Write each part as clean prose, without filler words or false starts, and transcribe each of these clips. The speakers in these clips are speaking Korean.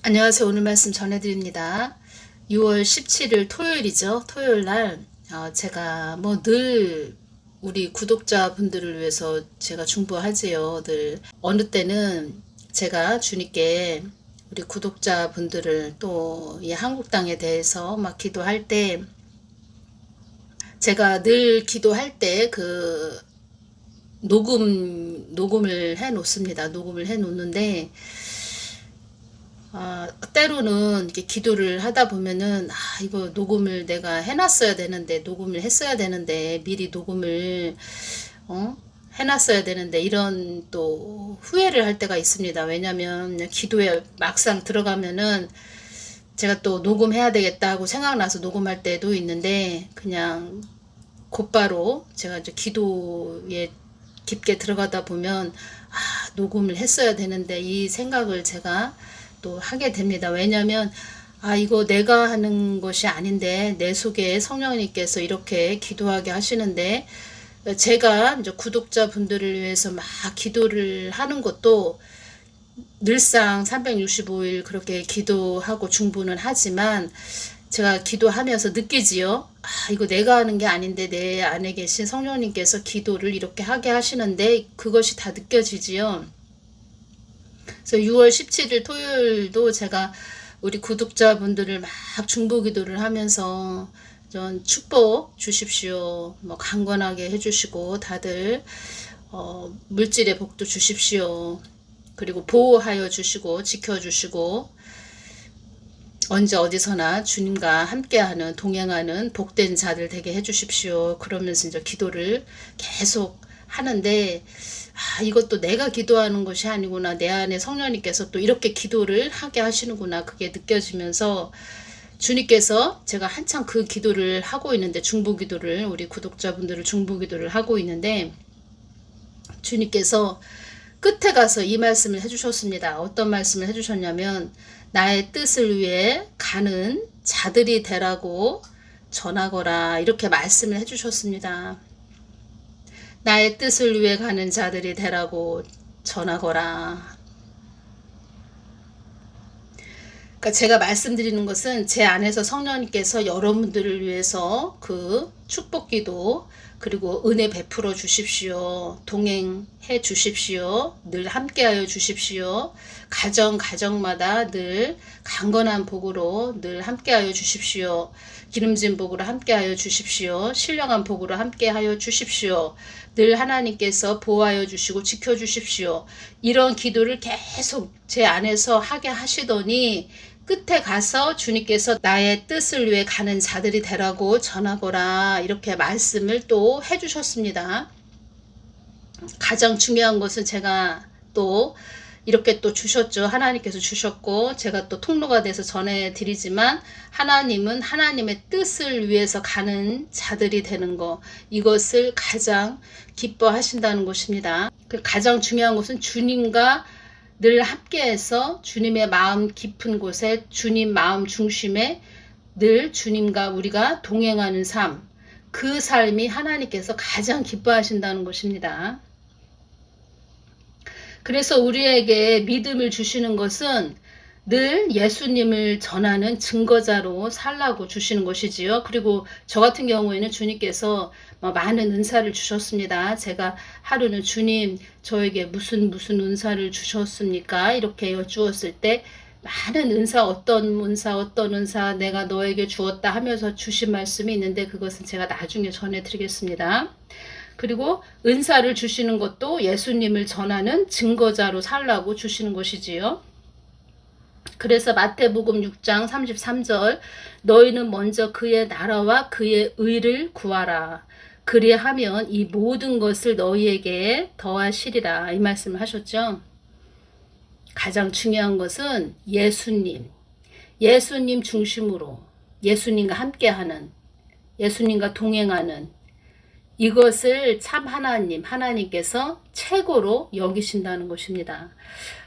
안녕하세요. 오늘 말씀 전해드립니다. 6월 17일 토요일이죠. 토요일 날 제가 뭐 늘 우리 구독자분들을 위해서 제가 중보하지요. 늘 어느 때는 제가 주님께 우리 구독자분들을 또 이 한국 땅에 대해서 막 기도할 때 제가 늘 기도할 때 그 녹음을 해 놓습니다. 녹음을 해 놓는데 때로는 이렇게 기도를 하다 보면은 이거 녹음을 내가 해놨어야 되는데 녹음을 했어야 되는데 미리 녹음을 해놨어야 되는데 이런 또 후회를 할 때가 있습니다. 왜냐면 기도에 막상 들어가면은 제가 또 녹음해야 되겠다 하고 생각나서 녹음할 때도 있는데 그냥 곧바로 제가 이제 기도에 깊게 들어가다 보면 녹음을 했어야 되는데 이 생각을 제가 또 하게 됩니다. 왜냐하면 이거 내가 하는 것이 아닌데 내 속에 성령님께서 이렇게 기도하게 하시는데 제가 이제 구독자분들을 위해서 막 기도를 하는 것도 늘상 365일 그렇게 기도하고 중보는 하지만 제가 기도하면서 느끼지요. 이거 내가 하는 게 아닌데 내 안에 계신 성령님께서 기도를 이렇게 하게 하시는데 그것이 다 느껴지지요. 그래서 6월 17일 토요일도 제가 우리 구독자분들을 막 중보 기도를 하면서 전 축복 주십시오. 뭐 강건하게 해주시고 다들 물질의 복도 주십시오. 그리고 보호하여 주시고 지켜주시고 언제 어디서나 주님과 함께하는 동행하는 복된 자들 되게 해주십시오. 그러면서 이제 기도를 계속 하는데 이것도 내가 기도하는 것이 아니구나. 내 안에 성령님께서 또 이렇게 기도를 하게 하시는구나. 그게 느껴지면서 주님께서 제가 한참 그 기도를 하고 있는데 중보 기도를 우리 구독자분들을 중보 기도를 하고 있는데 주님께서 끝에 가서 이 말씀을 해주셨습니다. 어떤 말씀을 해주셨냐면 나의 뜻을 위해 가는 자들이 되라고 전하거라 이렇게 말씀을 해주셨습니다. 나의 뜻을 위해 가는 자들이 되라고 전하거라. 그러니까 제가 말씀드리는 것은 제 안에서 성령님께서 여러분들을 위해서 그 축복기도 그리고 은혜 베풀어 주십시오. 동행해 주십시오. 늘 함께하여 주십시오. 가정마다 늘 강건한 복으로 늘 함께하여 주십시오. 기름진 복으로 함께하여 주십시오. 신령한 복으로 함께하여 주십시오. 늘 하나님께서 보호하여 주시고 지켜주십시오. 이런 기도를 계속 제 안에서 하게 하시더니 끝에 가서 주님께서 나의 뜻을 위해 가는 자들이 되라고 전하거라 이렇게 말씀을 또 해주셨습니다. 가장 중요한 것은 제가 또 이렇게 또 주셨죠. 하나님께서 주셨고 제가 또 통로가 돼서 전해드리지만 하나님은 하나님의 뜻을 위해서 가는 자들이 되는 거 이것을 가장 기뻐하신다는 것입니다. 가장 중요한 것은 주님과 늘 함께해서 주님의 마음 깊은 곳에 주님 마음 중심에 늘 주님과 우리가 동행하는 삶 그 삶이 하나님께서 가장 기뻐하신다는 것입니다. 그래서 우리에게 믿음을 주시는 것은 늘 예수님을 전하는 증거자로 살라고 주시는 것이지요. 그리고 저 같은 경우에는 주님께서 많은 은사를 주셨습니다. 제가 하루는 주님 저에게 무슨 은사를 주셨습니까? 이렇게 여쭈었을 때 많은 은사 어떤 은사 내가 너에게 주었다 하면서 주신 말씀이 있는데 그것은 제가 나중에 전해드리겠습니다. 그리고 은사를 주시는 것도 예수님을 전하는 증거자로 살라고 주시는 것이지요. 그래서 마태복음 6장 33절 너희는 먼저 그의 나라와 그의 의를 구하라. 그리하면 이 모든 것을 너희에게 더하시리라. 이 말씀을 하셨죠. 가장 중요한 것은 예수님 중심으로 예수님과 함께하는 예수님과 동행하는 이것을 참 하나님께서 최고로 여기신다는 것입니다.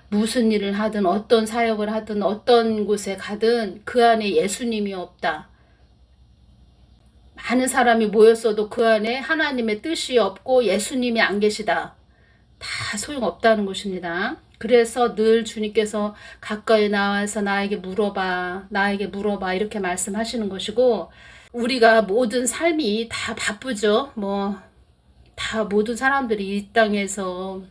무슨 일을 하든 어떤 사역을 하든 어떤 곳에 가든 그 안에 예수님이 없다. 많은 사람이 모였어도 그 안에 하나님의 뜻이 없고 예수님이 안 계시다. 다 소용없다는 것입니다. 그래서 늘 주님께서 가까이 나와서 나에게 물어봐, 나에게 물어봐 이렇게 말씀하시는 것이고, 우리가 모든 삶이 다 바쁘죠. 다 모든 사람들이 이 땅에서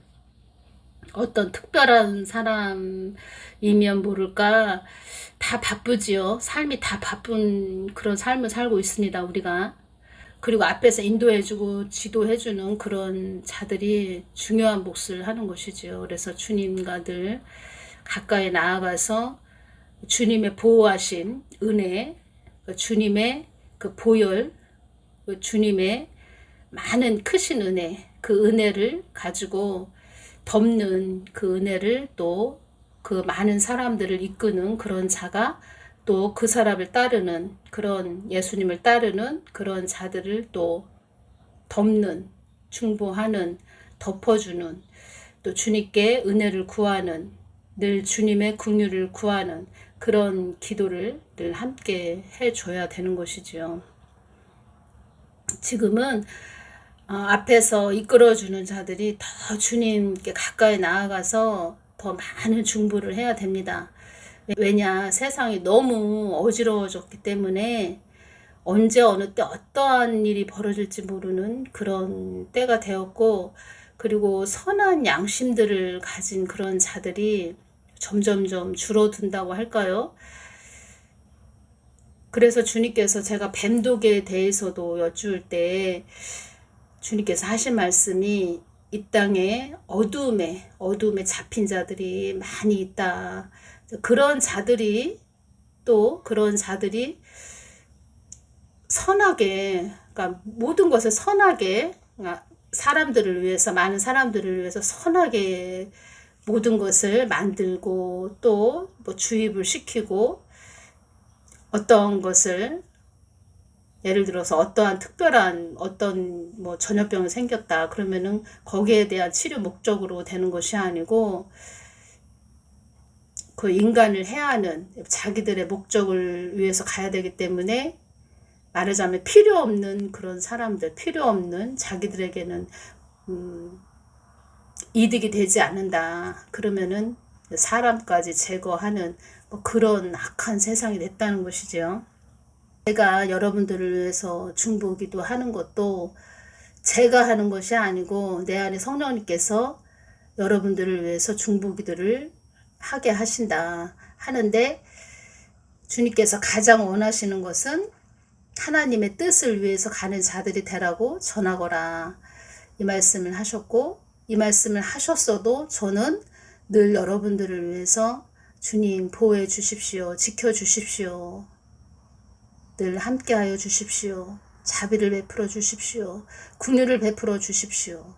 어떤 특별한 사람이면 모를까 다 바쁘지요. 삶이 다 바쁜 그런 삶을 살고 있습니다, 우리가. 그리고 앞에서 인도해주고 지도해주는 그런 자들이 중요한 몫을 하는 것이지요. 그래서 주님과 늘 가까이 나아가서 주님의 보호하신 은혜, 주님의 그 보혈, 주님의 많은 크신 은혜, 그 은혜를 가지고 덮는 그 은혜를 또 그 많은 사람들을 이끄는 그런 자가 또 그 사람을 따르는 그런 예수님을 따르는 그런 자들을 또 덮는, 중보하는, 덮어주는, 또 주님께 은혜를 구하는, 늘 주님의 긍휼을 구하는 그런 기도를 늘 함께 해줘야 되는 것이지요. 지금은 앞에서 이끌어주는 자들이 더 주님께 가까이 나아가서 더 많은 중보를 해야 됩니다. 왜냐, 세상이 너무 어지러워졌기 때문에 언제 어느 때 어떠한 일이 벌어질지 모르는 그런 때가 되었고, 그리고 선한 양심들을 가진 그런 자들이 점점점 줄어든다고 할까요? 그래서 주님께서 제가 뱀독에 대해서도 여쭈을 때 주님께서 하신 말씀이 이 땅에 어둠에 잡힌 자들이 많이 있다. 그런 자들이 선하게, 그러니까 모든 것을 선하게, 사람들을 위해서, 많은 사람들을 위해서 선하게 모든 것을 만들고 또 주입을 시키고, 어떤 것을 예를 들어서 어떠한 특별한 어떤 전염병이 생겼다 그러면은 거기에 대한 치료 목적으로 되는 것이 아니고, 그 인간을 해하는 자기들의 목적을 위해서 가야 되기 때문에, 말하자면 필요 없는 그런 사람들, 필요 없는 자기들에게는 이득이 되지 않는다 그러면은 사람까지 제거하는 그런 악한 세상이 됐다는 것이죠. 제가 여러분들을 위해서 중보기도 하는 것도 제가 하는 것이 아니고 내 안에 성령님께서 여러분들을 위해서 중보기도를 하게 하는데, 주님께서 가장 원하시는 것은 하나님의 뜻을 위해서 가는 자들이 되라고 전하거라, 이 말씀을 하셨고, 이 말씀을 하셨어도 저는 늘 여러분들을 위해서 주님 보호해 주십시오, 지켜 주십시오, 늘 함께하여 주십시오, 자비를 베풀어 주십시오, 긍휼을 베풀어 주십시오,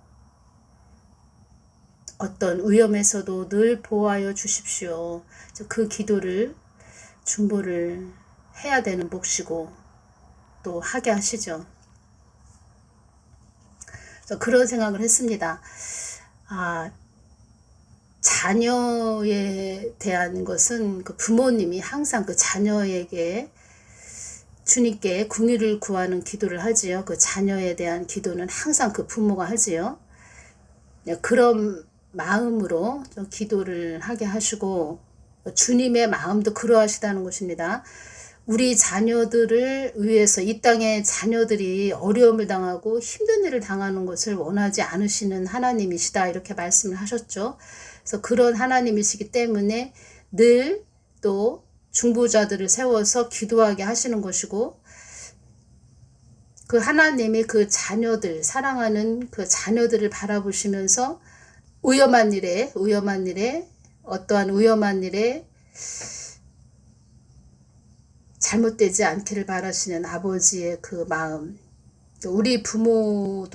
어떤 위험에서도 늘 보호하여 주십시오. 그 기도를 중보를 해야 되는 몫이고 또 하게 하시죠. 그래서 그런 생각을 했습니다. 자녀에 대한 것은 그 부모님이 항상 그 자녀에게 주님께 긍휼을 구하는 기도를 하지요. 그 자녀에 대한 기도는 항상 그 부모가 하지요. 그런 마음으로 기도를 하게 하시고, 주님의 마음도 그러하시다는 것입니다. 우리 자녀들을 위해서, 이 땅의 자녀들이 어려움을 당하고 힘든 일을 당하는 것을 원하지 않으시는 하나님이시다, 이렇게 말씀을 하셨죠. 그래서 그런 하나님이시기 때문에 늘 또 중보자들을 세워서 기도하게 하시는 것이고, 그 하나님이 그 자녀들, 사랑하는 그 자녀들을 바라보시면서 위험한 일에 어떠한 위험한 일에 잘못되지 않기를 바라시는 아버지의 그 마음, 우리 부모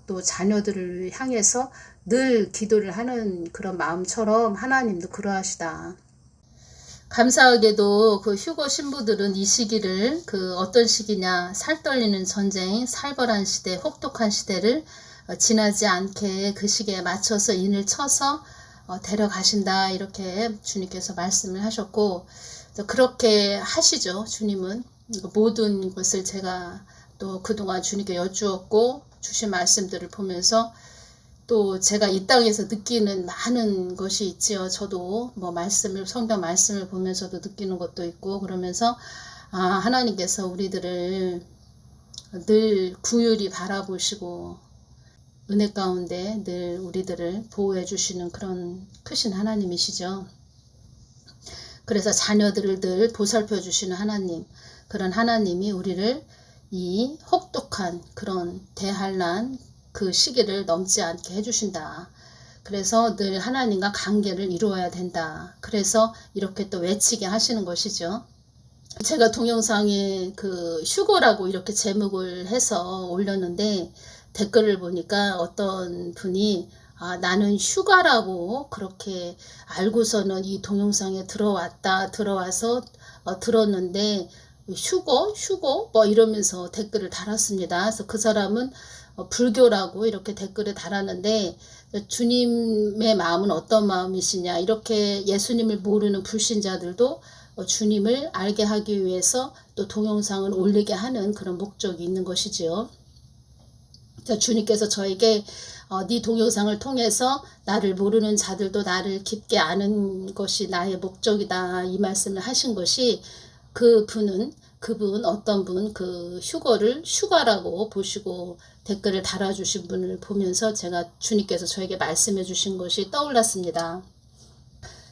또 자녀들을 향해서 늘 기도를 하는 그런 마음처럼 하나님도 그러하시다. 감사하게도 그 휴거 신부들은 이 시기를, 그 어떤 시기냐, 살떨리는 전쟁, 살벌한 시대, 혹독한 시대를 지나지 않게 그 시기에 맞춰서 인을 쳐서 데려가신다, 이렇게 주님께서 말씀을 하셨고, 그렇게 하시죠. 주님은 모든 것을 제가 또 그동안 주님께 여쭈었고 주신 말씀들을 보면서 또 제가 이 땅에서 느끼는 많은 것이 있지요. 저도 뭐 성경 말씀을 보면서도 느끼는 것도 있고, 그러면서 하나님께서 우리들을 늘 긍휼히 바라보시고 은혜 가운데 늘 우리들을 보호해 주시는 그런 크신 하나님이시죠. 그래서 자녀들을 늘 보살펴 주시는 하나님, 그런 하나님이 우리를 이 혹독한 그런 대환난 그 시기를 넘지 않게 해주신다. 그래서 늘 하나님과 관계를 이루어야 된다. 그래서 이렇게 또 외치게 하시는 것이죠. 제가 동영상에 그 휴거라고 이렇게 제목을 해서 올렸는데, 댓글을 보니까 어떤 분이 나는 휴가라고 그렇게 알고서는 이 동영상에 들어와서 들었는데 휴거 뭐 이러면서 댓글을 달았습니다. 그래서 그 사람은 불교라고 이렇게 댓글을 달았는데, 주님의 마음은 어떤 마음이시냐, 이렇게 예수님을 모르는 불신자들도 주님을 알게 하기 위해서 또 동영상을 올리게 하는 그런 목적이 있는 것이지요. 주님께서 저에게 네 동영상을 통해서 나를 모르는 자들도 나를 깊게 아는 것이 나의 목적이다, 이 말씀을 하신 것이, 어떤 분 그 휴거를 휴가라고 보시고 댓글을 달아주신 분을 보면서 제가 주님께서 저에게 말씀해 주신 것이 떠올랐습니다.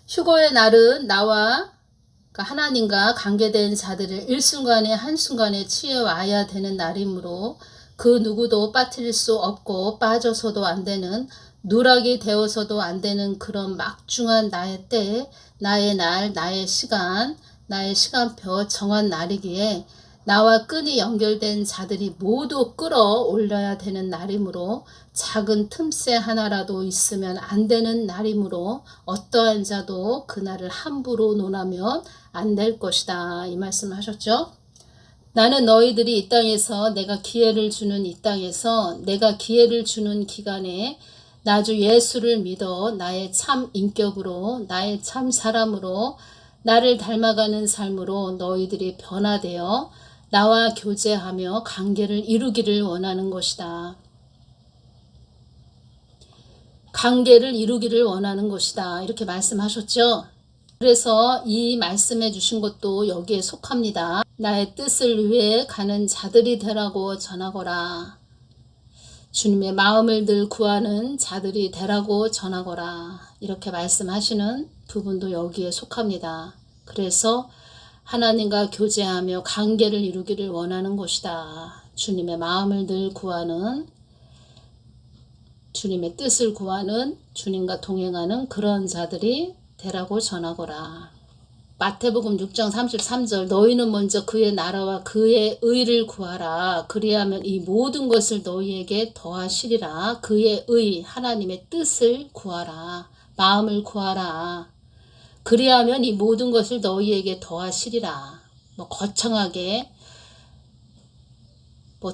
휴거의 날은 나와 하나님과 관계된 자들을 일순간에 한순간에 취해와야 되는 날이므로 그 누구도 빠뜨릴 수 없고 빠져서도 안 되는, 누락이 되어서도 안 되는 그런 막중한 나의 때, 나의 날, 나의 시간표 정한 날이기에 나와 끈이 연결된 자들이 모두 끌어올려야 되는 날이므로, 작은 틈새 하나라도 있으면 안 되는 날이므로 어떠한 자도 그날을 함부로 논하면 안 될 것이다, 이 말씀을 하셨죠. 나는 너희들이 이 땅에서 내가 기회를 주는 기간에 나 주 예수를 믿어 나의 참 인격으로, 나의 참 사람으로, 나를 닮아가는 삶으로 너희들이 변화되어 나와 교제하며 관계를 이루기를 원하는 것이다. 관계를 이루기를 원하는 것이다, 이렇게 말씀하셨죠. 그래서 이 말씀해 주신 것도 여기에 속합니다. 나의 뜻을 위해 가는 자들이 되라고 전하거라. 주님의 마음을 늘 구하는 자들이 되라고 전하거라, 이렇게 말씀하시는 부분도 여기에 속합니다. 그래서 하나님과 교제하며 관계를 이루기를 원하는 것이다. 주님의 마음을 늘 구하는, 주님의 뜻을 구하는, 주님과 동행하는 그런 자들이 되라고 전하거라. 마태복음 6장 33절, 너희는 먼저 그의 나라와 그의 의를 구하라. 그리하면 이 모든 것을 너희에게 더하시리라. 그의 의, 하나님의 뜻을 구하라. 마음을 구하라. 그리하면 이 모든 것을 너희에게 더하시리라. 거창하게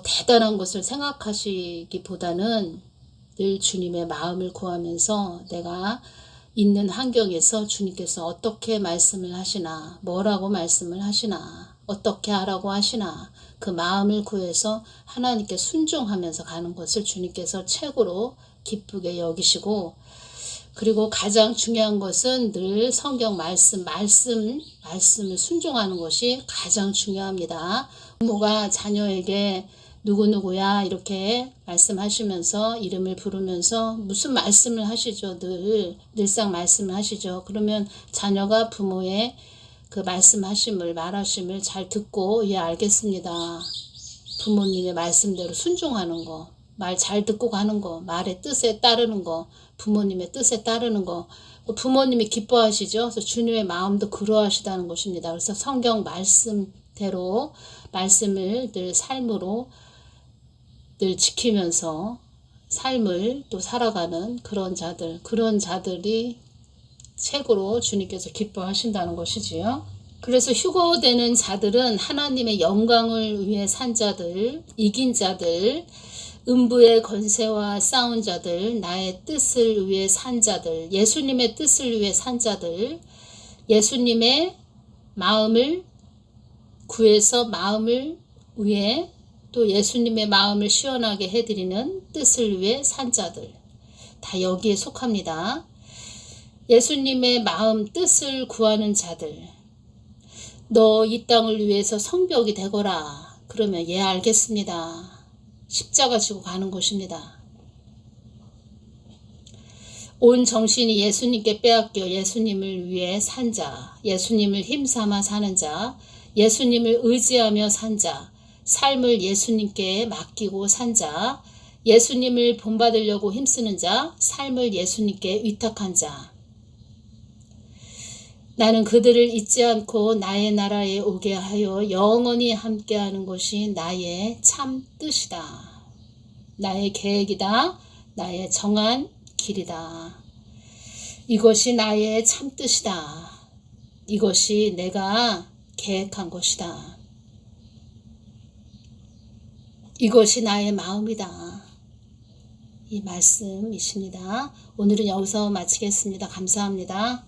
대단한 것을 생각하시기보다는 늘 주님의 마음을 구하면서 내가 있는 환경에서 주님께서 어떻게 말씀을 하시나, 뭐라고 말씀을 하시나, 어떻게 하라고 하시나, 그 마음을 구해서 하나님께 순종하면서 가는 것을 주님께서 최고로 기쁘게 여기시고, 그리고 가장 중요한 것은 늘 성경 말씀을 순종하는 것이 가장 중요합니다. 부모가 자녀에게 누구누구야 이렇게 말씀하시면서 이름을 부르면서 무슨 말씀을 하시죠. 늘상 말씀을 하시죠. 그러면 자녀가 부모의 그 말하심을 잘 듣고, 알겠습니다. 부모님의 말씀대로 순종하는 거, 말 잘 듣고 가는 거, 말의 뜻에 따르는 거, 부모님의 뜻에 따르는 거, 부모님이 기뻐하시죠. 그래서 주님의 마음도 그러하시다는 것입니다. 그래서 성경 말씀대로 말씀을 늘 삶으로 늘 지키면서 삶을 또 살아가는 그런 자들이 최고로 주님께서 기뻐하신다는 것이지요. 그래서 휴거되는 자들은 하나님의 영광을 위해 산 자들, 이긴 자들, 음부의 권세와 싸운 자들, 나의 뜻을 위해 산 자들, 예수님의 뜻을 위해 산 자들, 예수님의 마음을 구해서 마음을 위해 또 예수님의 마음을 시원하게 해드리는 뜻을 위해 산 자들, 다 여기에 속합니다. 예수님의 마음 뜻을 구하는 자들, 너 이 땅을 위해서 성벽이 되거라. 그러면 예 알겠습니다. 십자가 지고 가는 것입니다. 온 정신이 예수님께 빼앗겨 예수님을 위해 산 자, 예수님을 힘삼아 사는 자, 예수님을 의지하며 산 자, 삶을 예수님께 맡기고 산 자, 예수님을 본받으려고 힘쓰는 자, 삶을 예수님께 위탁한 자. 나는 그들을 잊지 않고 나의 나라에 오게 하여 영원히 함께하는 것이 나의 참 뜻이다. 나의 계획이다. 나의 정한 길이다. 이것이 나의 참 뜻이다. 이것이 내가 계획한 것이다. 이것이 나의 마음이다. 이 말씀이십니다. 오늘은 여기서 마치겠습니다. 감사합니다.